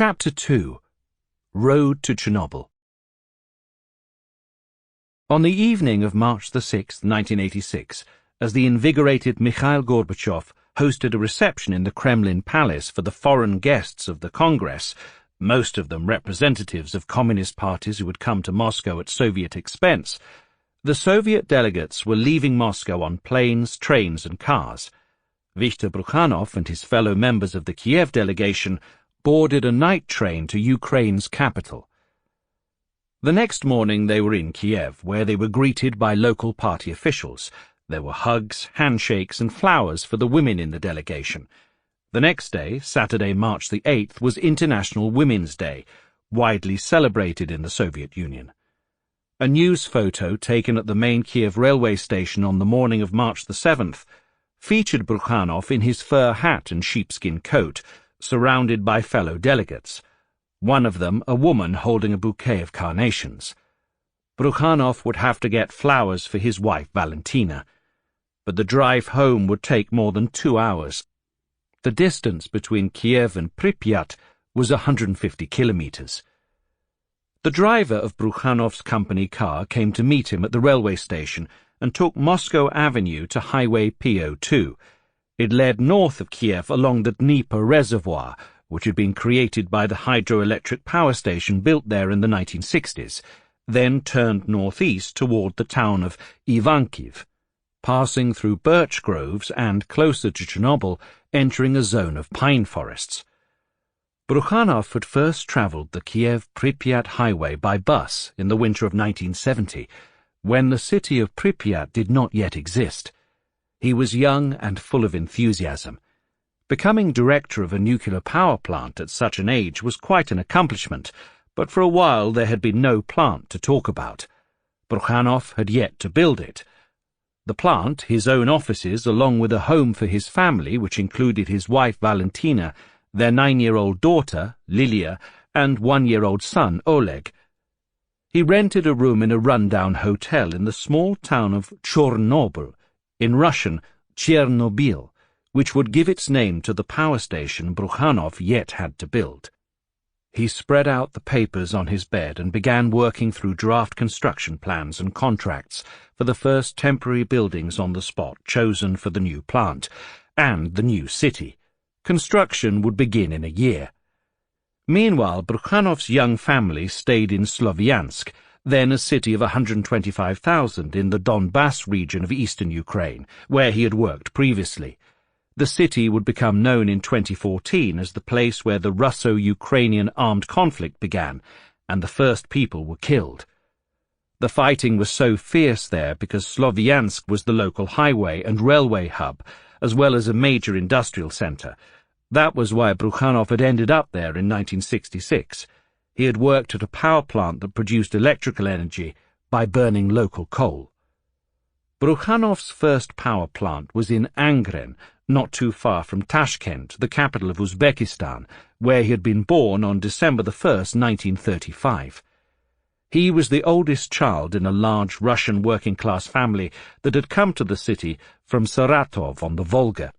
Chapter 2. Road to Chernobyl. On the evening of March 6, 1986, as the invigorated Mikhail Gorbachev hosted a reception in the Kremlin Palace for the foreign guests of the Congress, most of them representatives of communist parties who had come to Moscow at Soviet expense, the Soviet delegates were leaving Moscow on planes, trains and cars. Viktor Brukhanov and his fellow members of the Kiev delegation boarded a night train to Ukraine's capital. The next morning they were in Kiev, where they were greeted by local party officials. There were hugs, handshakes and flowers for the women in the delegation. The next day, Saturday, March the 8th, was International Women's Day, widely celebrated in the Soviet Union. A news photo taken at the main Kiev railway station on the morning of March the 7th featured Brukhanov in his fur hat and sheepskin coat, surrounded by fellow delegates, one of them a woman holding a bouquet of carnations. Brukhanov would have to get flowers for his wife Valentina, but the drive home would take more than 2 hours. The distance between Kiev and Pripyat was 150 kilometers. The driver of Brukhanov's company car came to meet him at the railway station and took Moscow Avenue to Highway PO2. It led north of Kiev along the Dnieper Reservoir, which had been created by the hydroelectric power station built there in the 1960s, then turned northeast toward the town of Ivankiv, passing through birch groves and, closer to Chernobyl, entering a zone of pine forests. Brukhanov had first travelled the Kiev-Pripyat highway by bus in the winter of 1970, when the city of Pripyat did not yet exist. He was young and full of enthusiasm. Becoming director of a nuclear power plant at such an age was quite an accomplishment, but for a while there had been no plant to talk about. Brukhanov had yet to build it. The plant, his own offices, along with a home for his family, which included his wife Valentina, their 9-year-old daughter, Lilia, and 1-year-old son, Oleg. He rented a room in a run-down hotel in the small town of Chernobyl, in Russian, Chernobyl, which would give its name to the power station Brukhanov yet had to build. He spread out the papers on his bed and began working through draft construction plans and contracts for the first temporary buildings on the spot chosen for the new plant and the new city. Construction would begin in a year. Meanwhile, Brukhanov's young family stayed in Slovyansk, then a city of 125,000 in the Donbass region of eastern Ukraine, where he had worked previously. The city would become known in 2014 as the place where the Russo-Ukrainian armed conflict began, and the first people were killed. The fighting was so fierce there because Slovyansk was the local highway and railway hub, as well as a major industrial centre. That was why Brukhanov had ended up there in 1966. He had worked at a power plant that produced electrical energy by burning local coal. Brukhanov's first power plant was in Angren, not too far from Tashkent, the capital of Uzbekistan, where he had been born on December 1st, 1935. He was the oldest child in a large Russian working-class family that had come to the city from Saratov on the Volga.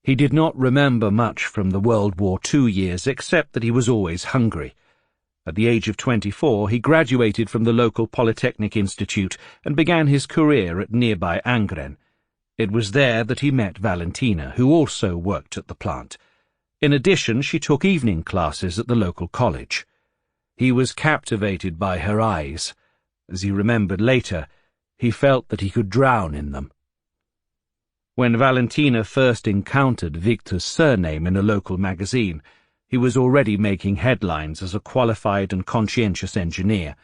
He did not remember much from the World War II years except that he was always hungry. At the age of 24, he graduated from the local Polytechnic Institute and began his career at nearby Angren. It was there that he met Valentina, who also worked at the plant. In addition, she took evening classes at the local college. He was captivated by her eyes. As he remembered later, he felt that he could drown in them. When Valentina first encountered Viktor's surname in a local magazine, he was already making headlines as a qualified and conscientious engineer.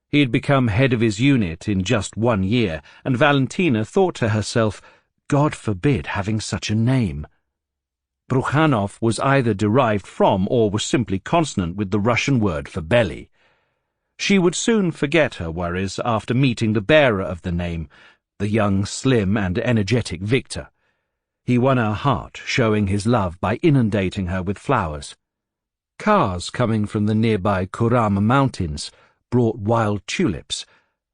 He had become head of his unit in just 1 year, and Valentina thought to herself, God forbid having such a name. Brukhanov was either derived from or was simply consonant with the Russian word for belly. She would soon forget her worries after meeting the bearer of the name, the young, slim, and energetic Viktor. He won her heart, showing his love by inundating her with flowers. Cars coming from the nearby Kurama Mountains brought wild tulips,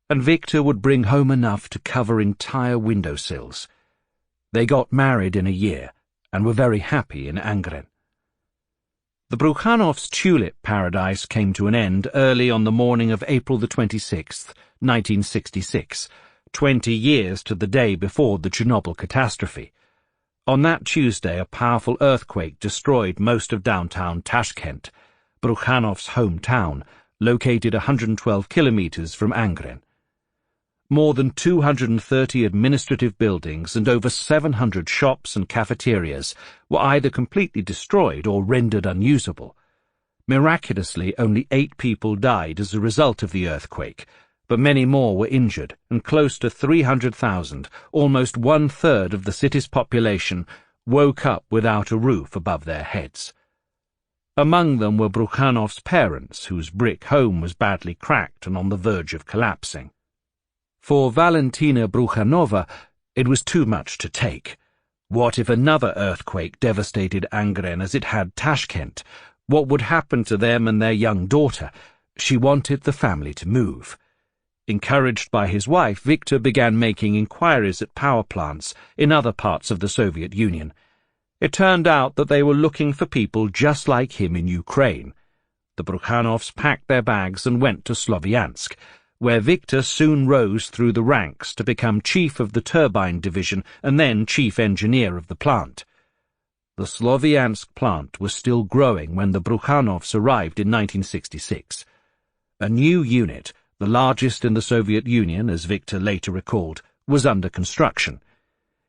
and Viktor would bring home enough to cover entire windowsills. They got married in a year, and were very happy in Angren. The Brukhanovs' tulip paradise came to an end early on the morning of April the 26th, 1966, 20 years to the day before the Chernobyl catastrophe. On that Tuesday, a powerful earthquake destroyed most of downtown Tashkent, Brukhanov's hometown, located 112 kilometers from Angren. More than 230 administrative buildings and over 700 shops and cafeterias were either completely destroyed or rendered unusable. Miraculously, only 8 people died as a result of the earthquake, but many more were injured, and close to 300,000, almost 1/3 of the city's population, woke up without a roof above their heads. Among them were Brukhanov's parents, whose brick home was badly cracked and on the verge of collapsing. For Valentina Brukhanova, it was too much to take. What if another earthquake devastated Angren as it had Tashkent? What would happen to them and their young daughter? She wanted the family to move. Encouraged by his wife, Viktor began making inquiries at power plants in other parts of the Soviet Union. It turned out that they were looking for people just like him in Ukraine. The Brukhanovs packed their bags and went to Slovyansk, where Viktor soon rose through the ranks to become chief of the turbine division and then chief engineer of the plant. The Slovyansk plant was still growing when the Brukhanovs arrived in 1966. A new unit, the largest in the Soviet Union, as Viktor later recalled, was under construction.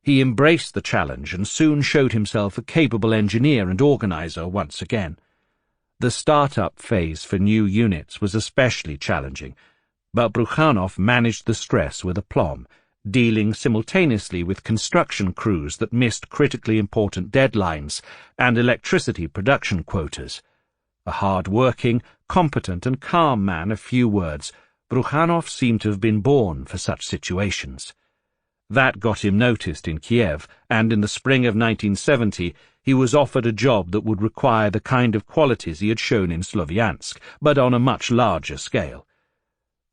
He embraced the challenge and soon showed himself a capable engineer and organizer once again. The start-up phase for new units was especially challenging, but Brukhanov managed the stress with aplomb, dealing simultaneously with construction crews that missed critically important deadlines and electricity production quotas. A hard-working, competent and calm man of few words, Brukhanov seemed to have been born for such situations. That got him noticed in Kiev, and in the spring of 1970 he was offered a job that would require the kind of qualities he had shown in Slovyansk, but on a much larger scale.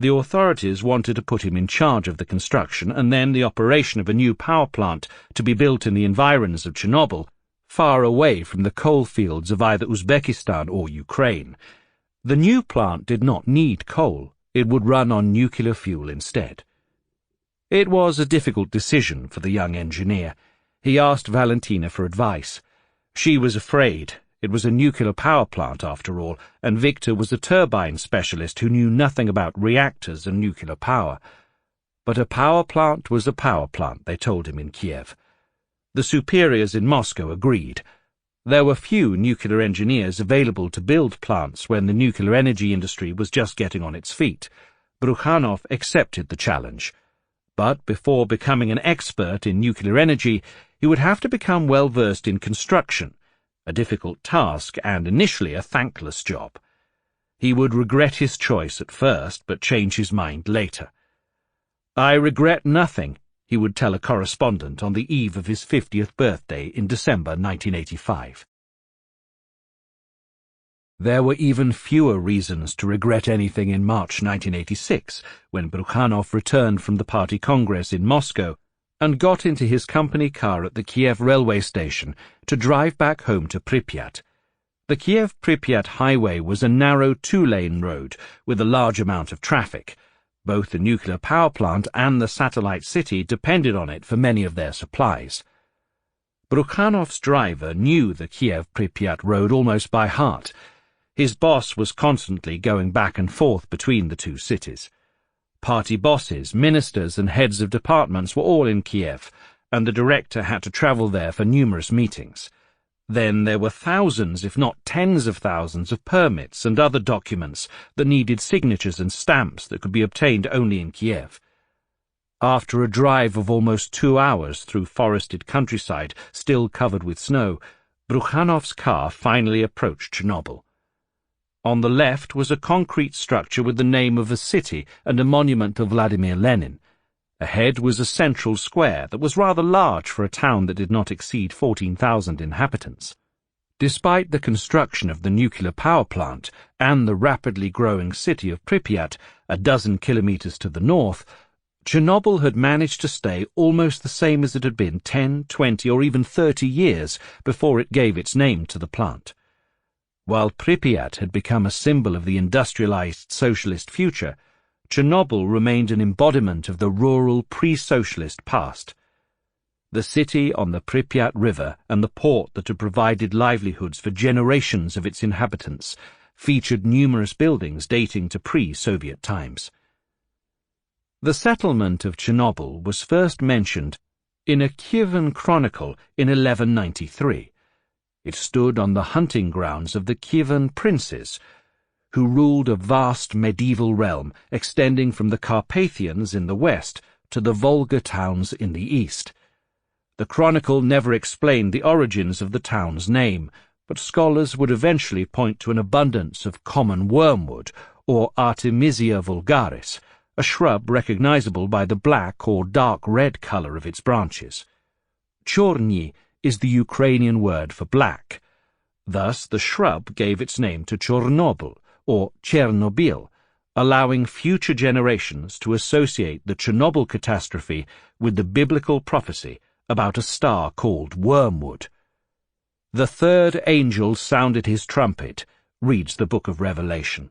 The authorities wanted to put him in charge of the construction and then the operation of a new power plant to be built in the environs of Chernobyl, far away from the coal fields of either Uzbekistan or Ukraine. The new plant did not need coal. It would run on nuclear fuel instead. It was a difficult decision for the young engineer. He asked Valentina for advice. She was afraid. It was a nuclear power plant, after all, and Viktor was a turbine specialist who knew nothing about reactors and nuclear power. But a power plant was a power plant, they told him in Kiev. The superiors in Moscow agreed. There were few nuclear engineers available to build plants when the nuclear energy industry was just getting on its feet. Brukhanov accepted the challenge. But before becoming an expert in nuclear energy, he would have to become well-versed in construction, a difficult task and initially a thankless job. He would regret his choice at first, but change his mind later. "I regret nothing," he would tell a correspondent on the eve of his 50th birthday in December 1985. There were even fewer reasons to regret anything in March 1986, when Brukhanov returned from the party congress in Moscow and got into his company car at the Kiev railway station to drive back home to Pripyat. The Kiev-Pripyat highway was a narrow 2-lane road with a large amount of traffic. Both the nuclear power plant and the satellite city depended on it for many of their supplies. Brukhanov's driver knew the Kiev-Pripyat road almost by heart. His boss was constantly going back and forth between the two cities. Party bosses, ministers and heads of departments were all in Kiev, and the director had to travel there for numerous meetings. Then there were thousands, if not tens of thousands, of permits and other documents that needed signatures and stamps that could be obtained only in Kiev. After a drive of almost 2 hours through forested countryside, still covered with snow, Brukhanov's car finally approached Chernobyl. On the left was a concrete structure with the name of a city and a monument to Vladimir Lenin. Ahead was a central square that was rather large for a town that did not exceed 14,000 inhabitants. Despite the construction of the nuclear power plant and the rapidly growing city of Pripyat, a dozen kilometers to the north, Chernobyl had managed to stay almost the same as it had been 10, 20, or even 30 years before it gave its name to the plant. While Pripyat had become a symbol of the industrialized socialist future, Chernobyl remained an embodiment of the rural pre-socialist past. The city on the Pripyat River and the port that had provided livelihoods for generations of its inhabitants featured numerous buildings dating to pre-Soviet times. The settlement of Chernobyl was first mentioned in a Kievan chronicle in 1193. It stood on the hunting grounds of the Kievan princes, who ruled a vast medieval realm extending from the Carpathians in the west to the Volga towns in the east. The chronicle never explained the origins of the town's name, but scholars would eventually point to an abundance of common wormwood, or Artemisia vulgaris, a shrub recognizable by the black or dark red color of its branches. Chorny is the Ukrainian word for black. Thus, the shrub gave its name to Chernobyl, or Chernobyl, allowing future generations to associate the Chernobyl catastrophe with the biblical prophecy about a star called Wormwood. The third angel sounded his trumpet, reads the book of Revelation,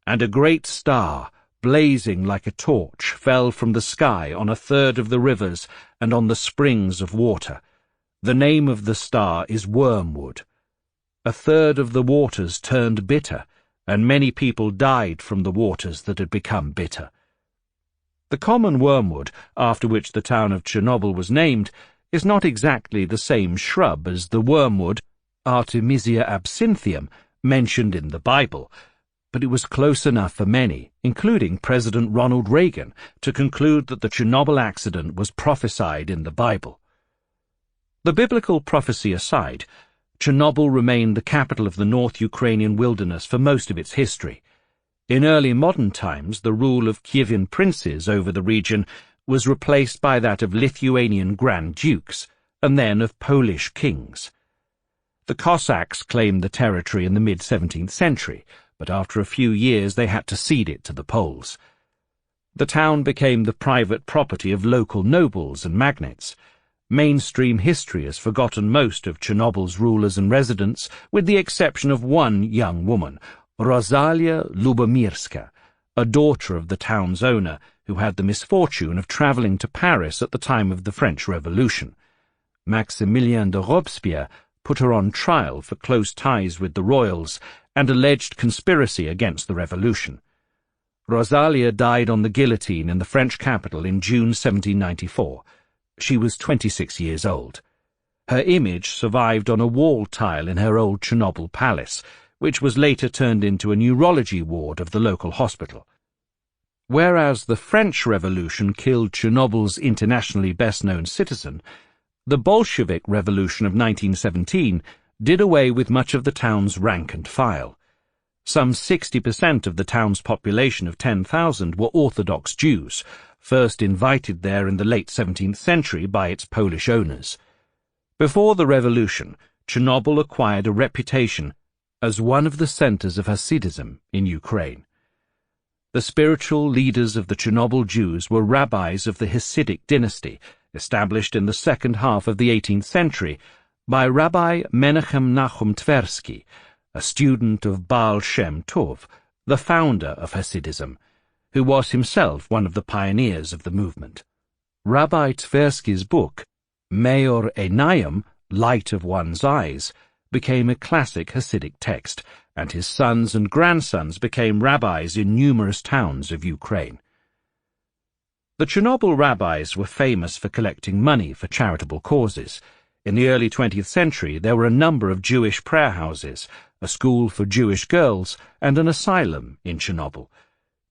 and a great star, blazing like a torch, fell from the sky on a third of the rivers and on the springs of water. The name of the star is Wormwood. A third of the waters turned bitter, and many people died from the waters that had become bitter. The common wormwood, after which the town of Chernobyl was named, is not exactly the same shrub as the wormwood, Artemisia absinthium, mentioned in the Bible, but it was close enough for many, including President Ronald Reagan, to conclude that the Chernobyl accident was prophesied in the Bible. The biblical prophecy aside, Chernobyl remained the capital of the North Ukrainian wilderness for most of its history. In early modern times, the rule of Kievan princes over the region was replaced by that of Lithuanian Grand Dukes, and then of Polish kings. The Cossacks claimed the territory in the mid-17th century, but after a few years they had to cede it to the Poles. The town became the private property of local nobles and magnates. Mainstream history has forgotten most of Chernobyl's rulers and residents, with the exception of one young woman, Rosalia Lubomirska, a daughter of the town's owner, who had the misfortune of travelling to Paris at the time of the French Revolution. Maximilien de Robespierre put her on trial for close ties with the royals and alleged conspiracy against the revolution. Rosalia died on the guillotine in the French capital in June 1794. She was 26 years old. Her image survived on a wall tile in her old Chernobyl palace, which was later turned into a neurology ward of the local hospital. Whereas the French Revolution killed Chernobyl's internationally best-known citizen, the Bolshevik Revolution of 1917 did away with much of the town's rank and file. Some 60% of the town's population of 10,000 were Orthodox Jews, first invited there in the late 17th century by its Polish owners. Before the revolution, Chernobyl acquired a reputation as one of the centers of Hasidism in Ukraine. The spiritual leaders of the Chernobyl Jews were rabbis of the Hasidic dynasty, established in the second half of the 18th century by Rabbi Menachem Nachum Tversky, a student of Baal Shem Tov, the founder of Hasidism, who was himself one of the pioneers of the movement. Rabbi Tversky's book, Meor Einayim, Light of One's Eyes, became a classic Hasidic text, and his sons and grandsons became rabbis in numerous towns of Ukraine. The Chernobyl rabbis were famous for collecting money for charitable causes. In the early 20th century, there were a number of Jewish prayer houses, a school for Jewish girls, and an asylum in Chernobyl.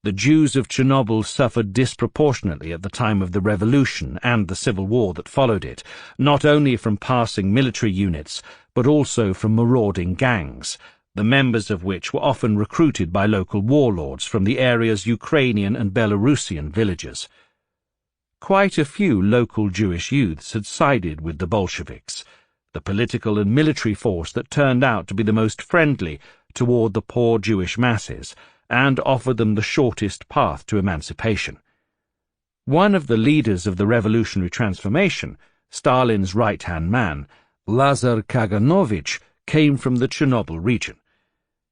The Jews of Chernobyl suffered disproportionately at the time of the revolution and the civil war that followed it, not only from passing military units, but also from marauding gangs, the members of which were often recruited by local warlords from the area's Ukrainian and Belarusian villages. Quite a few local Jewish youths had sided with the Bolsheviks, the political and military force that turned out to be the most friendly toward the poor Jewish masses, and offered them the shortest path to emancipation. One of the leaders of the revolutionary transformation, Stalin's right-hand man, Lazar Kaganovich, came from the Chernobyl region.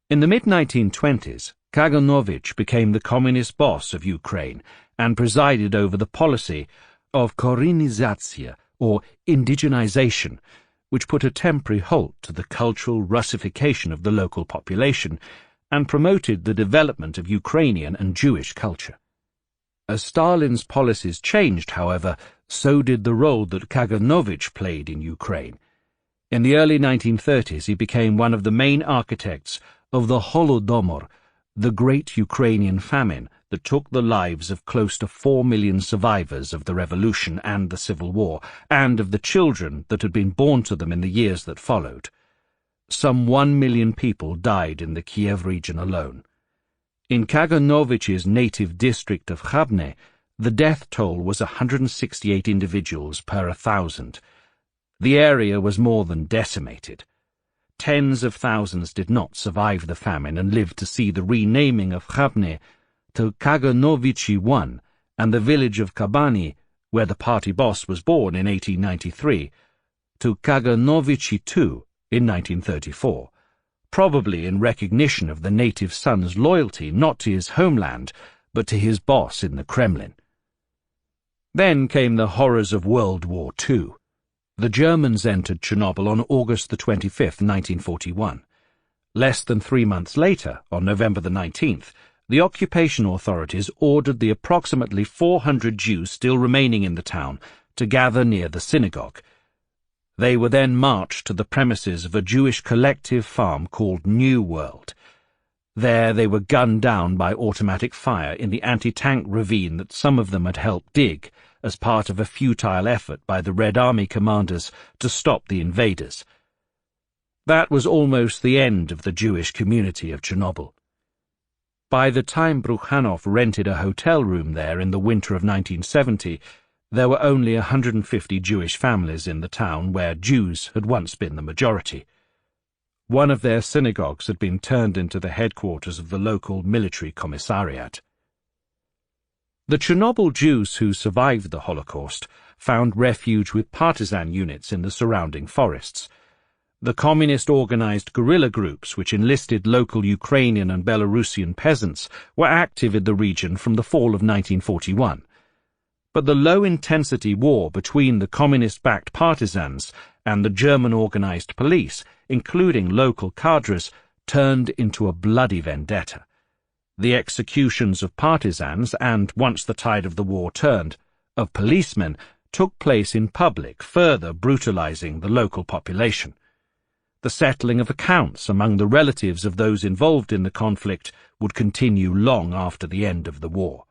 In the mid-1920s, Kaganovich became the communist boss of Ukraine and presided over the policy of Korenizatsiya, or indigenization, which put a temporary halt to the cultural Russification of the local population and promoted the development of Ukrainian and Jewish culture. As Stalin's policies changed, however, so did the role that Kaganovich played in Ukraine. In the early 1930s, he became one of the main architects of the Holodomor, the great Ukrainian famine that took the lives of close to 4 million survivors of the revolution and the civil war, and of the children that had been born to them in the years that followed. Some 1 million people died in the Kiev region alone. In Kaganovich's native district of Khabne, the death toll was 168 individuals per 1,000. The area was more than decimated. Tens of thousands did not survive the famine and lived to see the renaming of Khabne to Kaganovichi I and the village of Kabani, where the party boss was born in 1893, to Kaganovichi II in 1934, probably in recognition of the native son's loyalty not to his homeland, but to his boss in the Kremlin. Then came the horrors of World War II. The Germans entered Chernobyl on August the 25th, 1941. Less than 3 months later, on November the 19th, the occupation authorities ordered the approximately 400 Jews still remaining in the town to gather near the synagogue. They were then marched to the premises of a Jewish collective farm called New World. There they were gunned down by automatic fire in the anti-tank ravine that some of them had helped dig, as part of a futile effort by the Red Army commanders to stop the invaders. That was almost the end of the Jewish community of Chernobyl. By the time Brukhanov rented a hotel room there in the winter of 1970, there were only 150 Jewish families in the town where Jews had once been the majority. One of their synagogues had been turned into the headquarters of the local military commissariat. The Chernobyl Jews who survived the Holocaust found refuge with partisan units in the surrounding forests. The communist-organized guerrilla groups, which enlisted local Ukrainian and Belarusian peasants, were active in the region from the fall of 1941. But the low-intensity war between the communist-backed partisans and the German-organized police, including local cadres, turned into a bloody vendetta. The executions of partisans and, once the tide of the war turned, of policemen took place in public, further brutalizing the local population. The settling of accounts among the relatives of those involved in the conflict would continue long after the end of the war.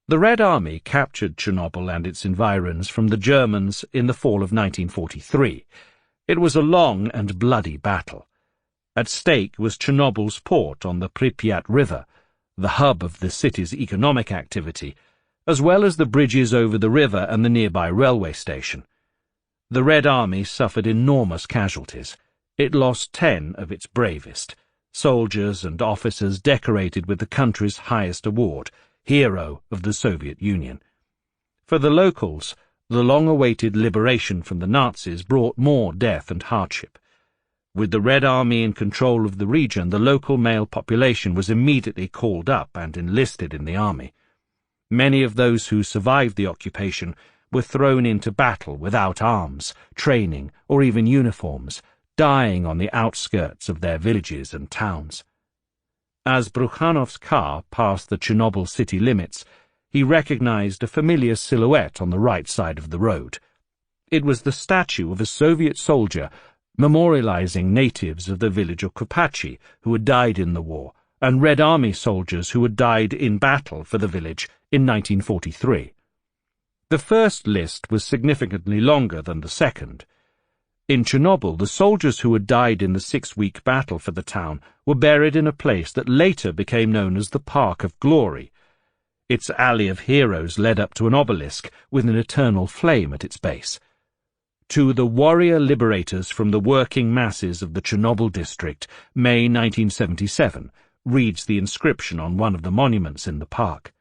The Red Army captured Chernobyl and its environs from the Germans in the fall of 1943. It was a long and bloody battle. At stake was Chernobyl's port on the Pripyat River, the hub of the city's economic activity, as well as the bridges over the river and the nearby railway station. The Red Army suffered enormous casualties. It lost 10 of its bravest, soldiers and officers decorated with the country's highest award, Hero of the Soviet Union. For the locals, the long-awaited liberation from the Nazis brought more death and hardship. With the Red Army in control of the region, the local male population was immediately called up and enlisted in the army. Many of those who survived the occupation were thrown into battle without arms, training, or even uniforms, dying on the outskirts of their villages and towns. As Brukhanov's car passed the Chernobyl city limits, he recognized a familiar silhouette on the right side of the road. It was the statue of a Soviet soldier memorializing natives of the village of Kupachi who had died in the war, and Red Army soldiers who had died in battle for the village in 1943. The first list was significantly longer than the second. In Chernobyl, the soldiers who had died in the 6-week battle for the town were buried in a place that later became known as the Park of Glory. Its alley of heroes led up to an obelisk with an eternal flame at its base. To the warrior liberators from the working masses of the Chernobyl district, May 1977, reads the inscription on one of the monuments in the park.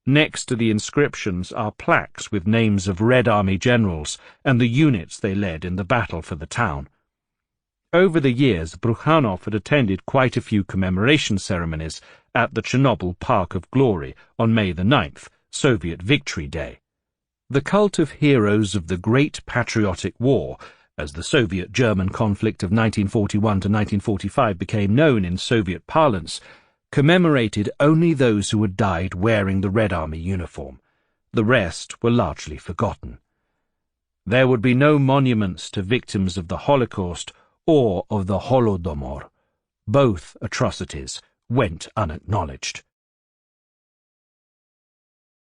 Next to the inscriptions are plaques with names of Red Army generals and the units they led in the battle for the town. Over the years, Brukhanov had attended quite a few commemoration ceremonies at the Chernobyl Park of Glory on May the 9th, Soviet Victory Day. The cult of heroes of the Great Patriotic War, as the Soviet-German conflict of 1941 to 1945 became known in Soviet parlance, commemorated only those who had died wearing the Red Army uniform. The rest were largely forgotten. There would be no monuments to victims of the Holocaust or of the Holodomor. Both atrocities went unacknowledged.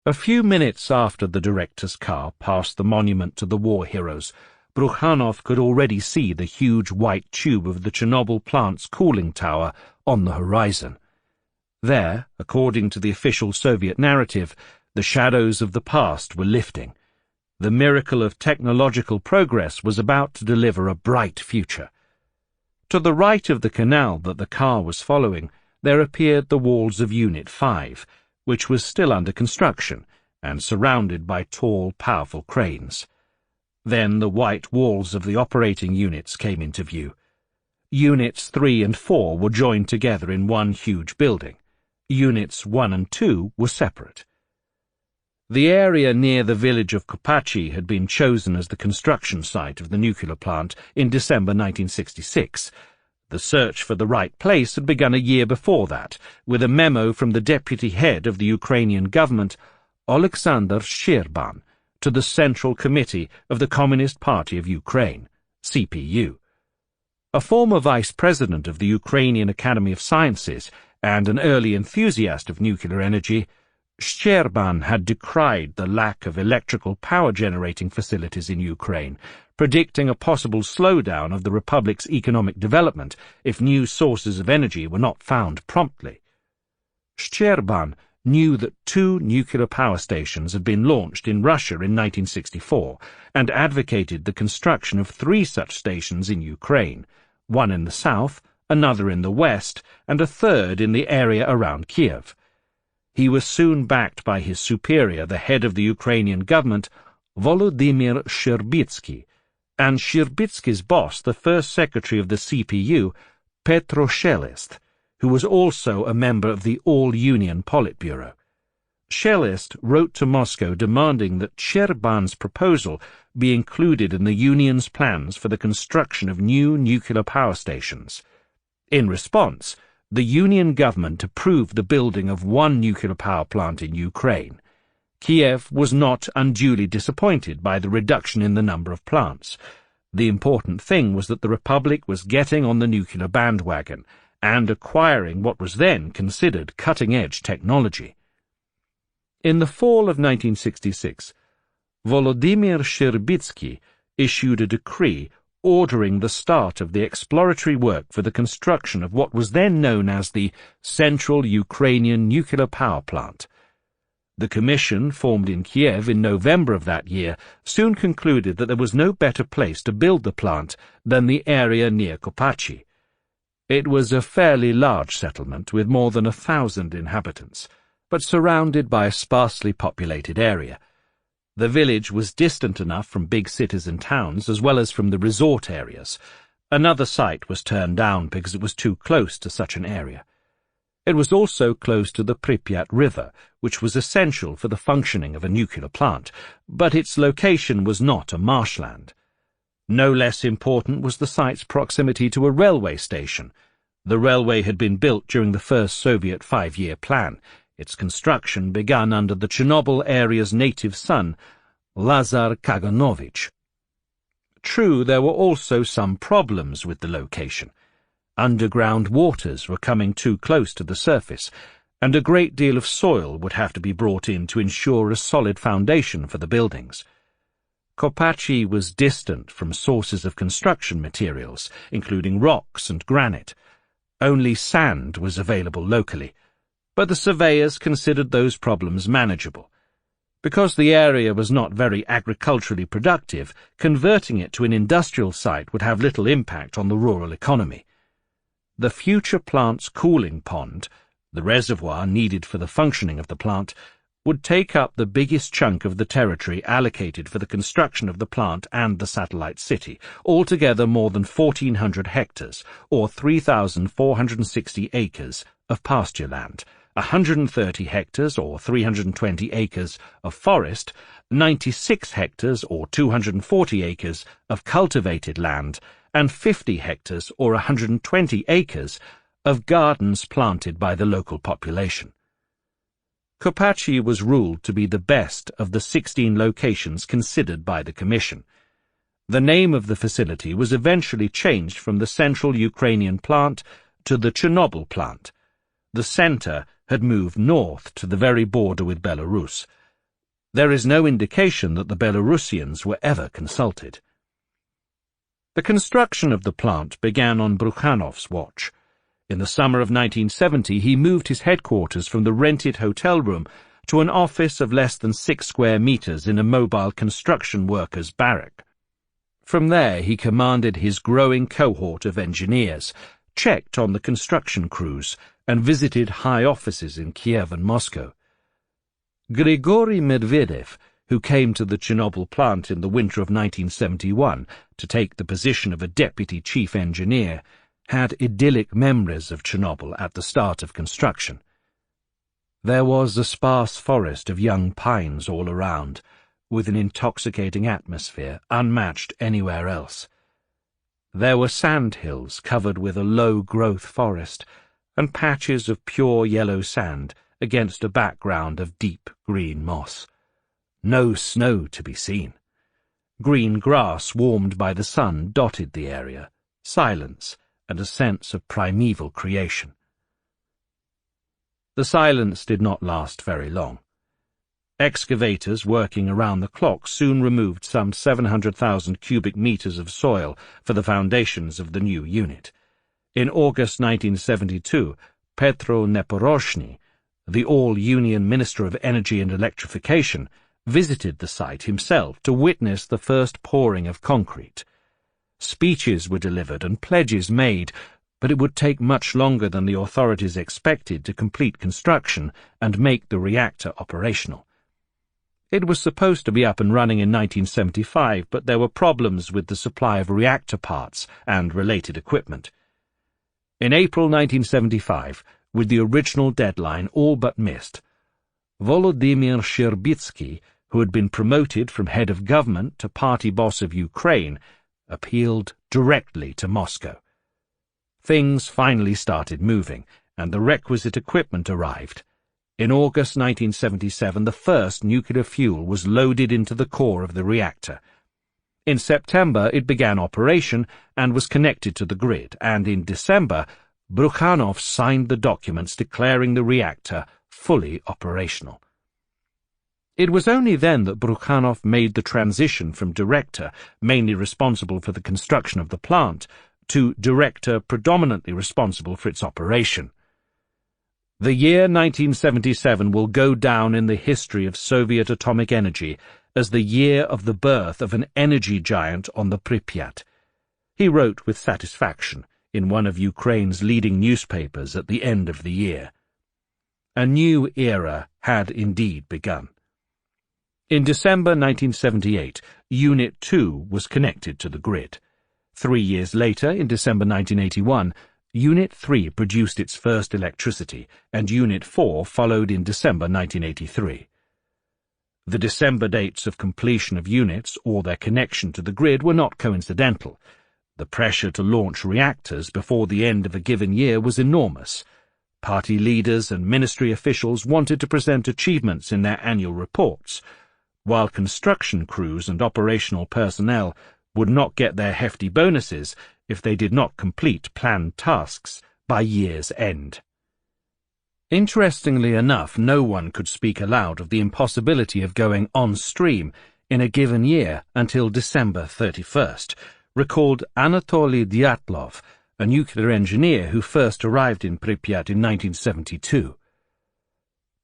A few minutes after the director's car passed the monument to the war heroes, Brukhanov could already see the huge white tube of the Chernobyl plant's cooling tower on the horizon. There, according to the official Soviet narrative, the shadows of the past were lifting. The miracle of technological progress was about to deliver a bright future. To the right of the canal that the car was following, there appeared the walls of Unit 5, which was still under construction and surrounded by tall, powerful cranes. Then the white walls of the operating units came into view. Units 3 and 4 were joined together in one huge building. Units 1 and 2 were separate. The area near the village of Kopachy had been chosen as the construction site of the nuclear plant in December 1966. The search for the right place had begun a year before that, with a memo from the deputy head of the Ukrainian government, Oleksandr Shcherban, to the Central Committee of the Communist Party of Ukraine, CPU. A former vice president of the Ukrainian Academy of Sciences and an early enthusiast of nuclear energy, Shcherban had decried the lack of electrical power-generating facilities in Ukraine, predicting a possible slowdown of the republic's economic development if new sources of energy were not found promptly. Shcherban knew that 2 nuclear power stations had been launched in Russia in 1964 and advocated the construction of 3 such stations in Ukraine, one in the south, another in the west, and a third in the area around Kiev. He was soon backed by his superior, the head of the Ukrainian government, Volodymyr Shcherbitsky, and Shcherbitsky's boss, the first secretary of the CPU, Petro Shelest, who was also a member of the All-Union Politburo. Shelest wrote to Moscow demanding that Shcherban's proposal be included in the Union's plans for the construction of new nuclear power stations. In response, the Union government approved the building of 1 nuclear power plant in Ukraine. Kiev was not unduly disappointed by the reduction in the number of plants. The important thing was that the Republic was getting on the nuclear bandwagon and acquiring what was then considered cutting-edge technology. In the fall of 1966, Volodymyr Shcherbitsky issued a decree ordering the start of the exploratory work for the construction of what was then known as the Central Ukrainian Nuclear Power Plant. The commission, formed in Kiev in November of that year, soon concluded that there was no better place to build the plant than the area near Kopachy. It was a fairly large settlement with more than 1,000 inhabitants, but surrounded by a sparsely populated area. The village was distant enough from big cities and towns as well as from the resort areas. Another site was turned down because it was too close to such an area. It was also close to the Pripyat River, which was essential for the functioning of a nuclear plant, but its location was not a marshland. No less important was the site's proximity to a railway station. The railway had been built during the first Soviet 5-year plan. Its construction begun under the Chernobyl area's native son, Lazar Kaganovich. True, there were also some problems with the location. Underground waters were coming too close to the surface, and a great deal of soil would have to be brought in to ensure a solid foundation for the buildings. Kopachy was distant from sources of construction materials, including rocks and granite. Only sand was available locally, but the surveyors considered those problems manageable. Because the area was not very agriculturally productive, converting it to an industrial site would have little impact on the rural economy. The future plant's cooling pond, the reservoir needed for the functioning of the plant, would take up the biggest chunk of the territory allocated for the construction of the plant and the satellite city, altogether more than 1,400 hectares, or 3,460 acres, of pasture land, 130 hectares, or 320 acres, of forest, 96 hectares, or 240 acres, of cultivated land, and 50 hectares, or 120 acres, of gardens planted by the local population. Kopachy was ruled to be the best of the 16 locations considered by the Commission. The name of the facility was eventually changed from the central Ukrainian plant to the Chernobyl plant. The center had moved north to the very border with Belarus. There is no indication that the Belarusians were ever consulted. The construction of the plant began on Brukhanov's watch. In the summer of 1970, he moved his headquarters from the rented hotel room to an office of less than 6 square meters in a mobile construction workers' barrack. From there, he commanded his growing cohort of engineers, checked on the construction crews, and visited high offices in Kiev and Moscow. Grigory Medvedev, who came to the Chernobyl plant in the winter of 1971 to take the position of a deputy chief engineer, had idyllic memories of Chernobyl at the start of construction. There was a sparse forest of young pines all around, with an intoxicating atmosphere unmatched anywhere else. There were sand hills covered with a low-growth forest, and patches of pure yellow sand against a background of deep green moss. No snow to be seen. Green grass warmed by the sun dotted the area, silence, and a sense of primeval creation. The silence did not last very long. Excavators working around the clock soon removed some 700,000 cubic meters of soil for the foundations of the new unit. In August 1972, Petro Neporoshny, the all-Union Minister of Energy and Electrification, visited the site himself to witness the first pouring of concrete. Speeches were delivered and pledges made, but it would take much longer than the authorities expected to complete construction and make the reactor operational. It was supposed to be up and running in 1975, but there were problems with the supply of reactor parts and related equipment. In April 1975, with the original deadline all but missed, Volodymyr Shcherbitsky, who had been promoted from head of government to party boss of Ukraine, appealed directly to Moscow. Things finally started moving, and the requisite equipment arrived. In August 1977, the first nuclear fuel was loaded into the core of the reactor. In September, it began operation and was connected to the grid, and in December, Brukhanov signed the documents declaring the reactor fully operational. It was only then that Brukhanov made the transition from director, mainly responsible for the construction of the plant, to director predominantly responsible for its operation. The year 1977 will go down in the history of Soviet atomic energy as the year of the birth of an energy giant on the Pripyat. He wrote with satisfaction in one of Ukraine's leading newspapers at the end of the year. A new era had indeed begun. In December 1978, Unit 2 was connected to the grid. 3 years later, in December 1981, Unit 3 produced its first electricity, and Unit 4 followed in December 1983. The December dates of completion of units or their connection to the grid were not coincidental. The pressure to launch reactors before the end of a given year was enormous. Party leaders and ministry officials wanted to present achievements in their annual reports, while construction crews and operational personnel would not get their hefty bonuses if they did not complete planned tasks by year's end. Interestingly enough, no one could speak aloud of the impossibility of going on stream in a given year until December 31st, recalled Anatoly Dyatlov, a nuclear engineer who first arrived in Pripyat in 1972.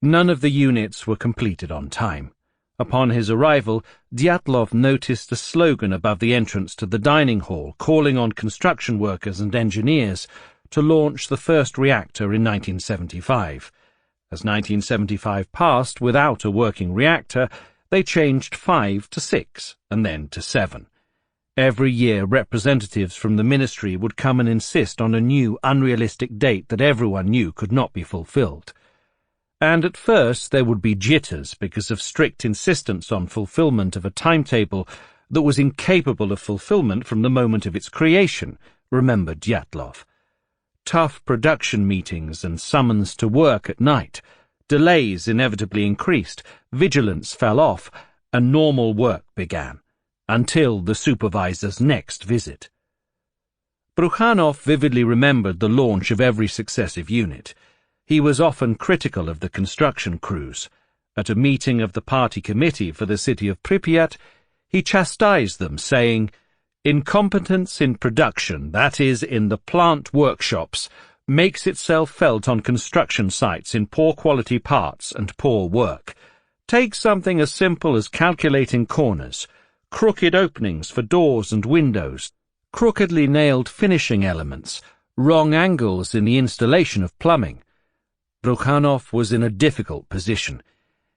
None of the units were completed on time. Upon his arrival, Dyatlov noticed a slogan above the entrance to the dining hall calling on construction workers and engineers to launch the first reactor in 1975. As 1975 passed without a working reactor, they changed 5 to 6 and then to 7. Every year representatives from the ministry would come and insist on a new unrealistic date that everyone knew could not be fulfilled. And at first there would be jitters because of strict insistence on fulfillment of a timetable that was incapable of fulfillment from the moment of its creation, remembered Dyatlov. Tough production meetings and summons to work at night. Delays inevitably increased, vigilance fell off, and normal work began, until the supervisor's next visit. Brukhanov vividly remembered the launch of every successive unit. He was often critical of the construction crews. At a meeting of the party committee for the city of Pripyat, he chastised them, saying, "Incompetence in production, that is, in the plant workshops, makes itself felt on construction sites in poor quality parts and poor work. Take something as simple as calculating corners, crooked openings for doors and windows, crookedly nailed finishing elements, wrong angles in the installation of plumbing." Brukhanov was in a difficult position.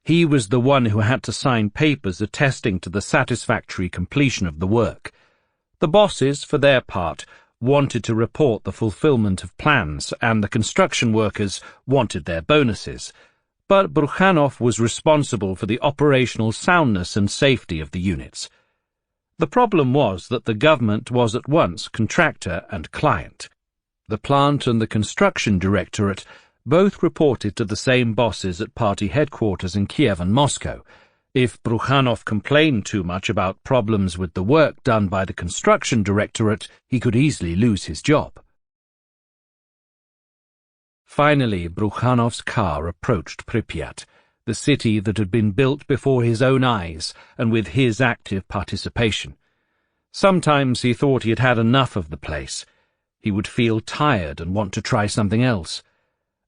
He was the one who had to sign papers attesting to the satisfactory completion of the work. The bosses, for their part, wanted to report the fulfillment of plans, and the construction workers wanted their bonuses. But Brukhanov was responsible for the operational soundness and safety of the units. The problem was that the government was at once contractor and client. The plant and the construction directorate both reported to the same bosses at party headquarters in Kiev and Moscow. If Brukhanov complained too much about problems with the work done by the construction directorate, he could easily lose his job. Finally, Brukhanov's car approached Pripyat, the city that had been built before his own eyes and with his active participation. Sometimes he thought he had had enough of the place. He would feel tired and want to try something else.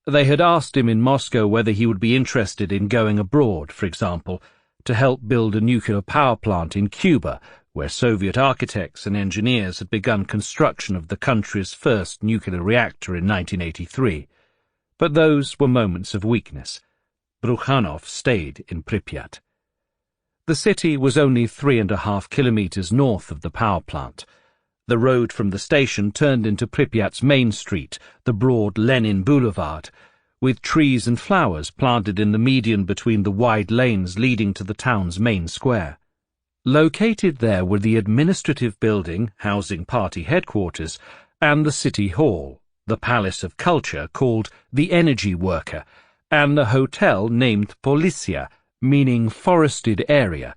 They had asked him in Moscow whether he would be interested in going abroad, for example, to help build a nuclear power plant in Cuba, where Soviet architects and engineers had begun construction of the country's first nuclear reactor in 1983. But those were moments of weakness. Brukhanov stayed in Pripyat. The city was only 3.5 kilometers north of the power plant. The road from the station turned into Pripyat's main street, the broad Lenin Boulevard, with trees and flowers planted in the median between the wide lanes leading to the town's main square. Located there were the administrative building, housing party headquarters, and the city hall, the Palace of Culture called the Energy Worker, and the hotel named Polisia, meaning forested area,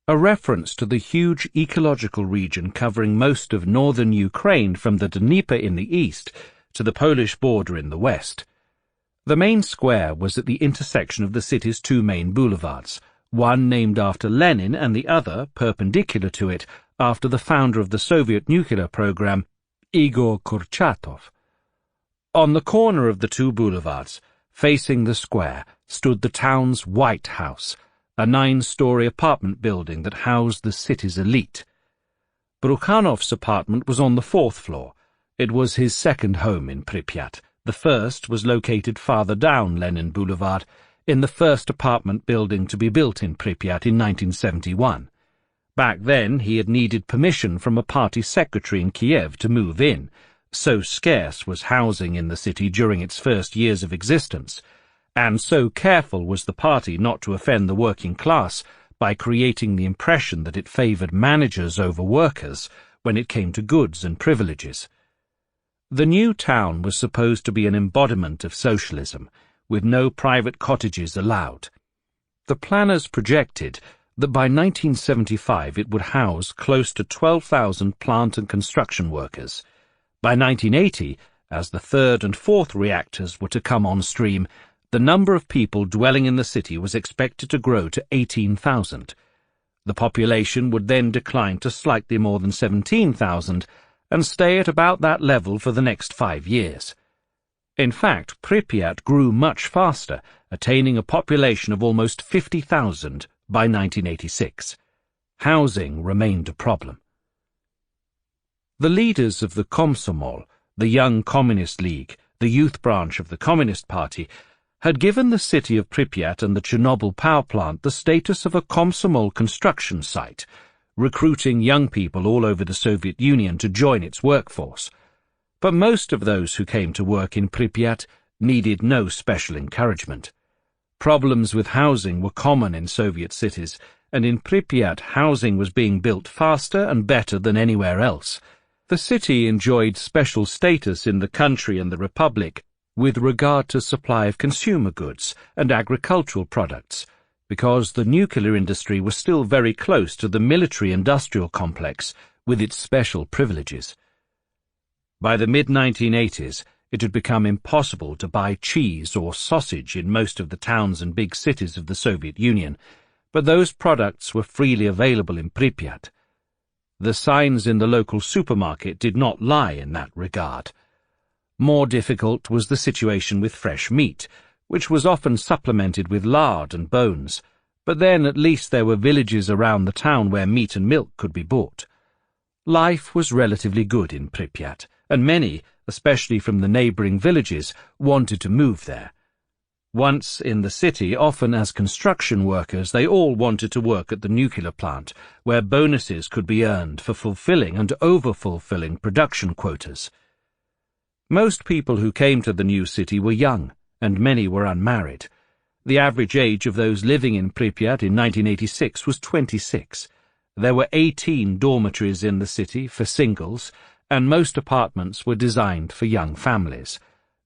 a reference to the huge ecological region covering most of northern Ukraine from the Dnieper in the east to the Polish border in the west. The main square was at the intersection of the city's two main boulevards, one named after Lenin and the other, perpendicular to it, after the founder of the Soviet nuclear program, Igor Kurchatov. On the corner of the two boulevards, facing the square, stood the town's White House, a 9-story apartment building that housed the city's elite. Brukhanov's apartment was on the 4th floor. It was his second home in Pripyat. The first was located farther down Lenin Boulevard, in the first apartment building to be built in Pripyat in 1971. Back then he had needed permission from a party secretary in Kiev to move in. So scarce was housing in the city during its first years of existence, and so careful was the party not to offend the working class by creating the impression that it favoured managers over workers when it came to goods and privileges. The new town was supposed to be an embodiment of socialism, with no private cottages allowed. The planners projected that by 1975 it would house close to 12,000 plant and construction workers. By 1980, as the third and fourth reactors were to come on stream, the number of people dwelling in the city was expected to grow to 18,000. The population would then decline to slightly more than 17,000 and stay at about that level for the next 5 years. In fact, Pripyat grew much faster, attaining a population of almost 50,000 by 1986. Housing remained a problem. The leaders of the Komsomol, the Young Communist League, the youth branch of the Communist Party, had given the city of Pripyat and the Chernobyl power plant the status of a Komsomol construction site, recruiting young people all over the Soviet Union to join its workforce. But most of those who came to work in Pripyat needed no special encouragement. Problems with housing were common in Soviet cities, and in Pripyat housing was being built faster and better than anywhere else. The city enjoyed special status in the country and the Republic with regard to supply of consumer goods and agricultural products, because the nuclear industry was still very close to the military-industrial complex with its special privileges. By the mid-1980s, it had become impossible to buy cheese or sausage in most of the towns and big cities of the Soviet Union, but those products were freely available in Pripyat. The signs in the local supermarket did not lie in that regard. More difficult was the situation with fresh meat, which was often supplemented with lard and bones, but then at least there were villages around the town where meat and milk could be bought. Life was relatively good in Pripyat, and many, especially from the neighbouring villages, wanted to move there. Once in the city, often as construction workers, they all wanted to work at the nuclear plant, where bonuses could be earned for fulfilling and over-fulfilling production quotas. Most people who came to the new city were young, and many were unmarried. The average age of those living in Pripyat in 1986 was 26. There were 18 dormitories in the city for singles, and most apartments were designed for young families.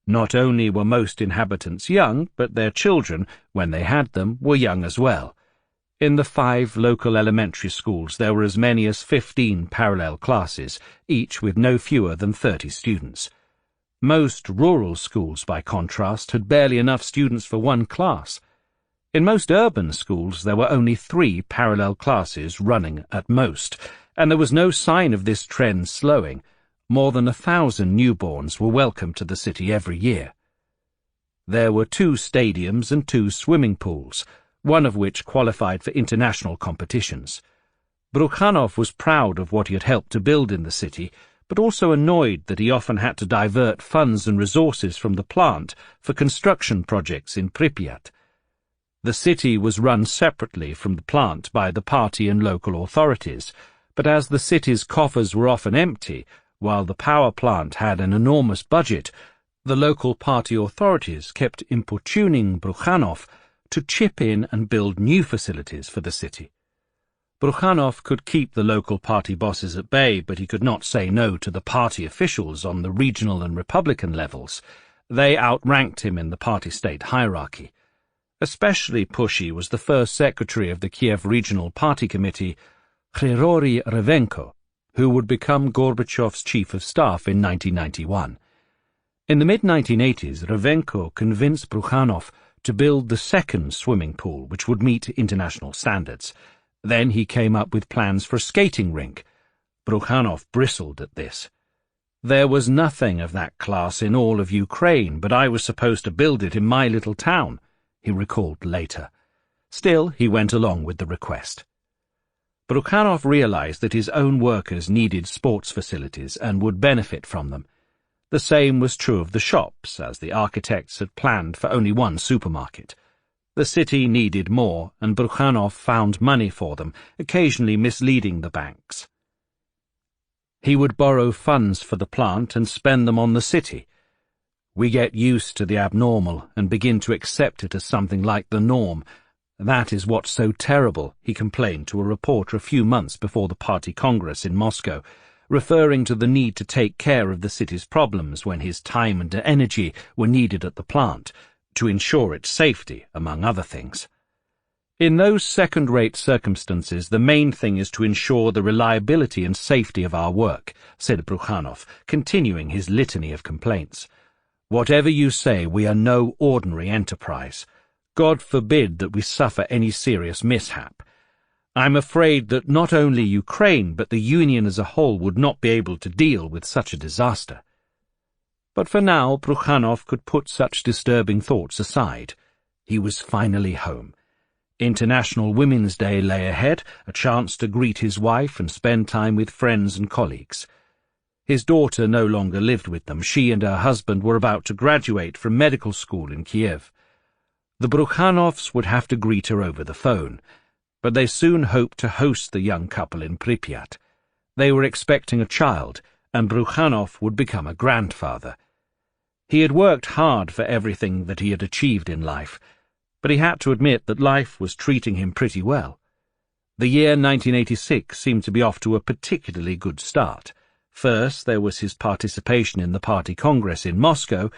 Not only were most inhabitants young, but their children, when they had them, were young as well. In the 5 local elementary schools there were as many as 15 parallel classes, each with no fewer than 30 students. Most rural schools, by contrast, had barely enough students for one class. In most urban schools there were only 3 parallel classes running at most, and there was no sign of this trend slowing. More than 1,000 newborns were welcomed to the city every year. There were 2 stadiums and 2 swimming pools, one of which qualified for international competitions. Brukhanov was proud of what he had helped to build in the city, but also annoyed that he often had to divert funds and resources from the plant for construction projects in Pripyat. The city was run separately from the plant by the party and local authorities, but as the city's coffers were often empty, while the power plant had an enormous budget, the local party authorities kept importuning Brukhanov to chip in and build new facilities for the city. Brukhanov could keep the local party bosses at bay, but he could not say no to the party officials on the regional and republican levels. They outranked him in the party-state hierarchy. Especially pushy was the first secretary of the Kiev Regional Party Committee, Serhii Revenko, who would become Gorbachev's chief of staff in 1991. In the mid-1980s, Revenko convinced Brukhanov to build the second swimming pool, which would meet international standards. Then he came up with plans for a skating rink. Brukhanov bristled at this. There was nothing of that class in all of Ukraine, but I was supposed to build it in my little town, he recalled later. Still, he went along with the request. Brukhanov realized that his own workers needed sports facilities and would benefit from them. The same was true of the shops, as the architects had planned for only one supermarket. The city needed more, and Brukhanov found money for them, occasionally misleading the banks. He would borrow funds for the plant and spend them on the city. We get used to the abnormal and begin to accept it as something like the norm. That is what's so terrible, he complained to a reporter a few months before the party congress in Moscow, referring to the need to take care of the city's problems when his time and energy were needed at the plant, to ensure its safety, among other things. In those second-rate circumstances, the main thing is to ensure the reliability and safety of our work, said Brukhanov, continuing his litany of complaints. Whatever you say, we are no ordinary enterprise. God forbid that we suffer any serious mishap. I'm afraid that not only Ukraine, but the Union as a whole would not be able to deal with such a disaster. But for now, Brukhanov could put such disturbing thoughts aside. He was finally home. International Women's Day lay ahead, a chance to greet his wife and spend time with friends and colleagues. His daughter no longer lived with them. She and her husband were about to graduate from medical school in Kiev. The Brukhanovs would have to greet her over the phone, but they soon hoped to host the young couple in Pripyat. They were expecting a child, and Brukhanov would become a grandfather. He had worked hard for everything that he had achieved in life, but he had to admit that life was treating him pretty well. The year 1986 seemed to be off to a particularly good start. First, there was his participation in the party congress in Moscow.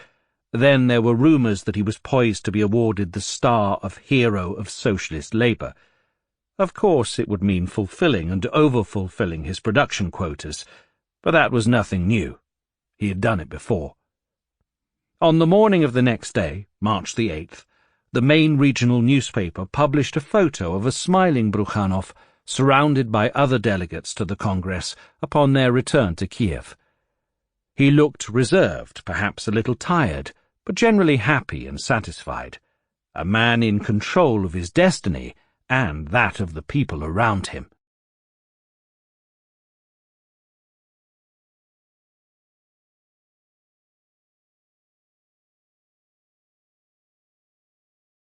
Then there were rumours that he was poised to be awarded the star of Hero of Socialist Labour. Of course, it would mean fulfilling and over-fulfilling his production quotas, but that was nothing new. He had done it before. On the morning of the next day, March the 8th, the main regional newspaper published a photo of a smiling Brukhanov surrounded by other delegates to the Congress upon their return to Kiev. He looked reserved, perhaps a little tired, but generally happy and satisfied, a man in control of his destiny and that of the people around him.